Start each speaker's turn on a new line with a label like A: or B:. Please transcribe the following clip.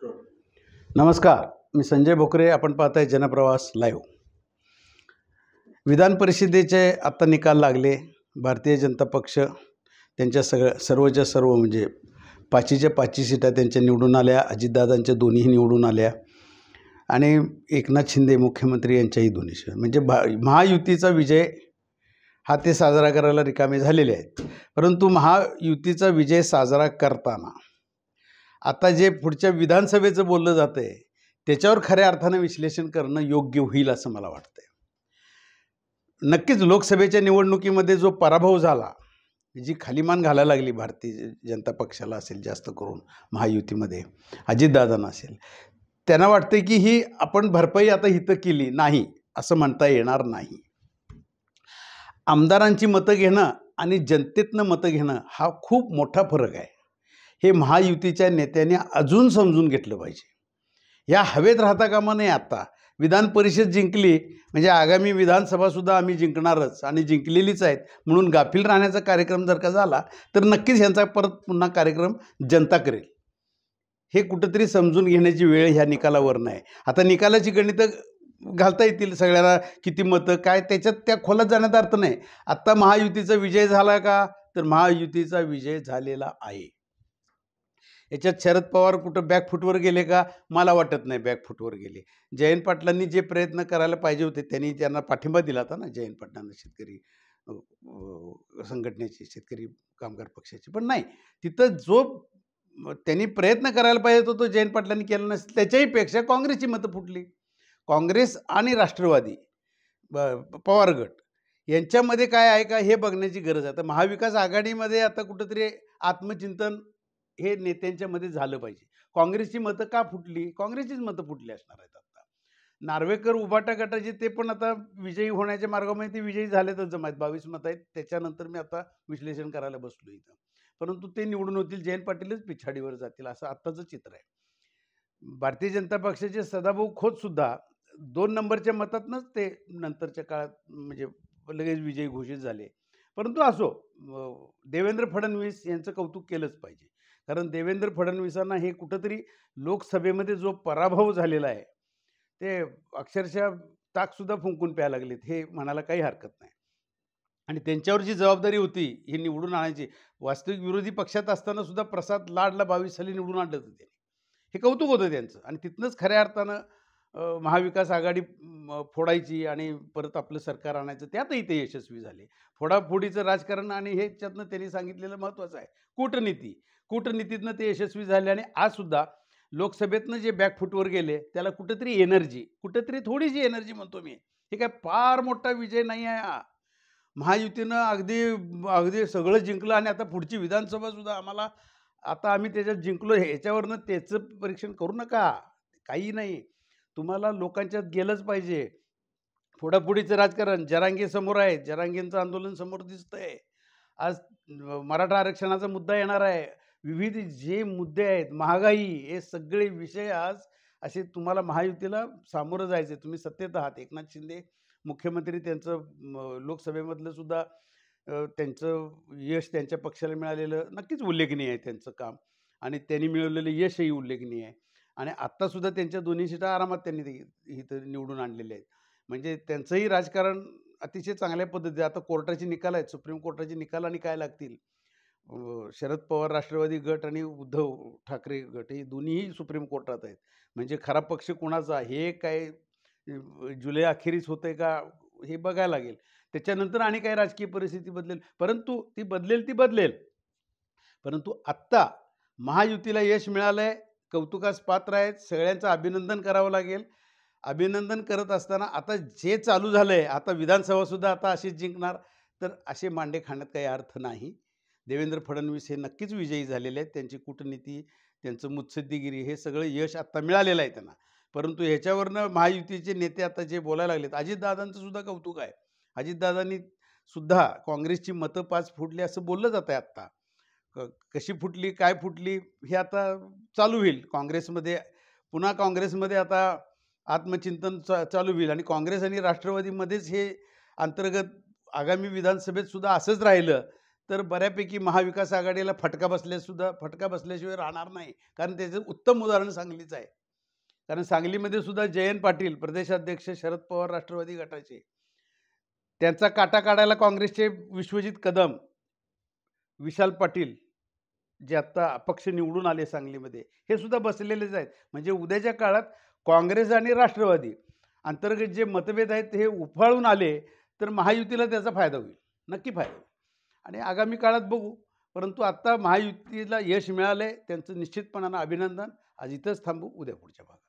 A: नमस्कार, मी संजय भोकरे. आपण पाहताय जनप्रवास लाईव्ह. विधान परिषदेचे आता निकाल लागले. भारतीय जनता पक्ष त्यांच्या सर्वच्या सर्व म्हणजे 5च्या 5 सीटा त्यांच्या निवडून आल्या. अजितदादांच्या दोन्हीही निवडून आल्या आणि एकनाथ शिंदे मुख्यमंत्री यांच्याही दोन्ही म्हणजे महायुतीचा विजय हा ते साजरा करायला रिकामे झालेले आहेत. परंतु महायुतीचा विजय साजरा करताना आता जे पुढच्या विधानसभेचं बोललं जातं आहे त्याच्यावर खऱ्या अर्थानं विश्लेषण करणं योग्य होईल असं मला वाटतंय. नक्कीच लोकसभेच्या निवडणुकीमध्ये जो पराभव झाला, जी खालीमान घालायला लागली भारतीय जनता पक्षाला असेल, जास्त करून महायुतीमध्ये अजितदादांना असेल, त्यांना वाटतं की ही आपण भरपाई आता हितं केली नाही असं म्हणता येणार नाही. आमदारांची मतं घेणं आणि जनतेतनं मतं घेणं हा खूप मोठा फरक आहे. हे महायुतीच्या नेत्यांनी अजून समजून घेतलं पाहिजे. या हवेत राहता कामा नये. आता विधान परिषद जिंकली म्हणजे आगामी विधानसभासुद्धा आम्ही जिंकणारच आणि जिंकलेलीच आहेत म्हणून गाफील राहण्याचा कार्यक्रम जर का झाला तर नक्कीच ह्यांचा परत पुन्हा कार्यक्रम जनता करेल. हे कुठंतरी समजून घेण्याची वेळ ह्या निकालावर नाही. आता निकालाची गणितं घालता येतील सगळ्यांना, किती मतं काय, त्याच्यात त्या खोलात जाण्याचा अर्थ नाही. आत्ता महायुतीचा विजय झाला का, तर महायुतीचा विजय झालेला आहे. याच्यात शरद पवार कुठं बॅकफुटवर गेले का, मला वाटत नाही बॅकफुटवर गेले. जयंत पाटलांनी जे प्रयत्न करायला पाहिजे होते त्यांना पाठिंबा दिला होता ना, जयंत पाटलांना, शेतकरी संघटनेचे, शेतकरी कामगार पक्षाचे. पण नाही, तिथं जो त्यांनी प्रयत्न करायला पाहिजे होता तो जयंत पाटलांनी केला नसेल. त्याच्याही पेक्षा काँग्रेसची मतं फुटली. काँग्रेस आणि राष्ट्रवादी पवार गट यांच्यामध्ये काय आहे का हे बघण्याची गरज आहे. तर महाविकास आघाडीमध्ये आता कुठंतरी आत्मचिंतन हे नेत्यांच्यामध्ये झालं पाहिजे. काँग्रेसची मतं का फुटली? काँग्रेसचीच मतं फुटली असणार आहेत. आता नार्वेकर उभाटा गटाचे ते पण आता विजयी होण्याच्या मार्गामध्ये ते विजयी झालेतच. जमात 22 मतं आहेत. त्याच्यानंतर मी आता विश्लेषण करायला बसलो इथं. परंतु ते निवडून होतील, जयंत पाटीलच पिछाडीवर जातील असं आत्ताचं चित्र आहे. भारतीय जनता पक्षाचे सदाभाऊ खोतसुद्धा 2 नंबरच्या मतातनंच ते नंतरच्या काळात म्हणजे लगेच विजयी घोषित झाले. परंतु असो, देवेंद्र फडणवीस यांचं कौतुक केलंच पाहिजे. कारण देवेंद्र फडणवीसांना हे कुठंतरी लोकसभेमध्ये जो पराभव झालेला आहे ते अक्षरशः ताकसुद्धा फुंकून प्यायला लागलेत, हे म्हणायला काही हरकत नाही. आणि त्यांच्यावर जी जबाबदारी होती ही निवडून आणायची, वास्तविक विरोधी पक्षात असताना सुद्धा प्रसाद लाडला 22 साली निवडून आणलं होतं त्यांनी. हे कौतुक होतं त्यांचं. आणि तिथनंच खऱ्या अर्थानं महाविकास आघाडी फोडायची आणि परत आपलं सरकार आणायचं, त्यातही ते यशस्वी झाले. फोडाफोडीचं राजकारण आणि ह्याच्यातनं त्यांनी सांगितलेलं महत्त्वाचं आहे कूटनीतीतनं ते यशस्वी झाले. आणि आजसुद्धा लोकसभेतनं जे बॅकफुटवर गेले त्याला कुठेतरी थोडीशी एनर्जी म्हणतो मी. हे काय फार मोठा विजय नाही आहे हा. महायुतीनं अगदी सगळं जिंकलं आणि आता पुढची विधानसभासुद्धा आम्ही त्याच्यात जिंकलो, ह्याच्यावरनं त्याचं परीक्षण करू नका. काही नाही, तुम्हाला लोकांच्यात गेलंच पाहिजे. फोडाफोडीचं राजकारण, जरांगे समोर आहेत, जरांगेंचं आंदोलन समोर दिसतंय. आज मराठा आरक्षणाचा मुद्दा येणार आहे. विविध जे मुद्दे आहेत, महागाई, हे सगळे विषय आज असे तुम्हाला महायुतीला सामोरं जायचे. तुम्ही सत्तेत आहात. एकनाथ शिंदे मुख्यमंत्री, त्यांचं लोकसभेमधलं सुद्धा त्यांचं यश त्यांच्या पक्षाला मिळालेलं नक्कीच उल्लेखनीय आहे त्यांचं काम, आणि त्यांनी मिळवलेलं यशही उल्लेखनीय आहे. आणि आत्तासुद्धा त्यांच्या दोन्ही सीटा आरामात त्यांनी इथं निवडून आणलेल्या आहेत. म्हणजे त्यांचंही राजकारण अतिशय चांगल्या पद्धतीने. आता कोर्टाचे निकाल आहेत, सुप्रीम कोर्टाचे निकाल आणि काय लागतील. शरद पवार राष्ट्रवादी गट आणि उद्धव ठाकरे गट हे दोन्हीही सुप्रीम कोर्टात आहेत. म्हणजे खरा पक्ष कोणाचा हे काय जुलै अखेरीस होतंय का हे बघायला लागेल. त्याच्यानंतर आणि काय राजकीय परिस्थिती बदलेल, परंतु ती बदलेल. परंतु आत्ता महायुतीला यश मिळालं आहे, कौतुकास पात्र आहेत, सगळ्यांचं अभिनंदन करावं लागेल. अभिनंदन करत असताना आता जे चालू झालं आहे, आता विधानसभासुद्धा आता अशीच जिंकणार, तर असे मांडे खाण्यात काही अर्थ नाही. देवेंद्र फडणवीस हे नक्कीच विजयी झालेले आहेत. त्यांची कूटनीती, त्यांचं मुत्सद्दीगिरी, हे सगळं यश आत्ता मिळालेलं आहे त्यांना. परंतु ह्याच्यावरनं महायुतीचे नेते आता जे बोलायला लागलेत, अजितदादांचं सुद्धा कौतुक आहे. अजितदादांनी सुद्धा काँग्रेसची मतं 5 फुटली असं बोललं जात आहे. आत्ता कशी फुटली, काय फुटली, हे आता चालू होईल. काँग्रेसमध्ये आता आत्मचिंतन चालू होईल. आणि काँग्रेस आणि राष्ट्रवादीमध्येच हे अंतर्गत आगामी विधानसभेत सुद्धा असंच राहिलं तर बऱ्यापैकी महाविकास आघाडीला फटका बसल्याशिवाय राहणार नाही. कारण त्याचं उत्तम उदाहरण सांगलीचं आहे. कारण सांगलीमध्ये सुद्धा जयंत पाटील प्रदेशाध्यक्ष, शरद पवार राष्ट्रवादी गटाचे, त्यांचा काटा काढायला काँग्रेसचे विश्वजित कदम, विशाल पाटील जे आता अपक्ष निवडून आले सांगलीमध्ये, हे सुद्धा बसलेलेच आहेत. म्हणजे उद्याच्या काळात काँग्रेस आणि राष्ट्रवादी अंतर्गत जे मतभेद आहेत हे उफाळून आले तर महायुतीला त्याचा फायदा होईल, नक्की फायदा होईल. आणि आगामी काळात बघू. परंतु आत्ता महायुतीला यश मिळालंय, त्यांचं निश्चितपणानं अभिनंदन. आज इथंच थांबू, उद्या पुढच्या भागात.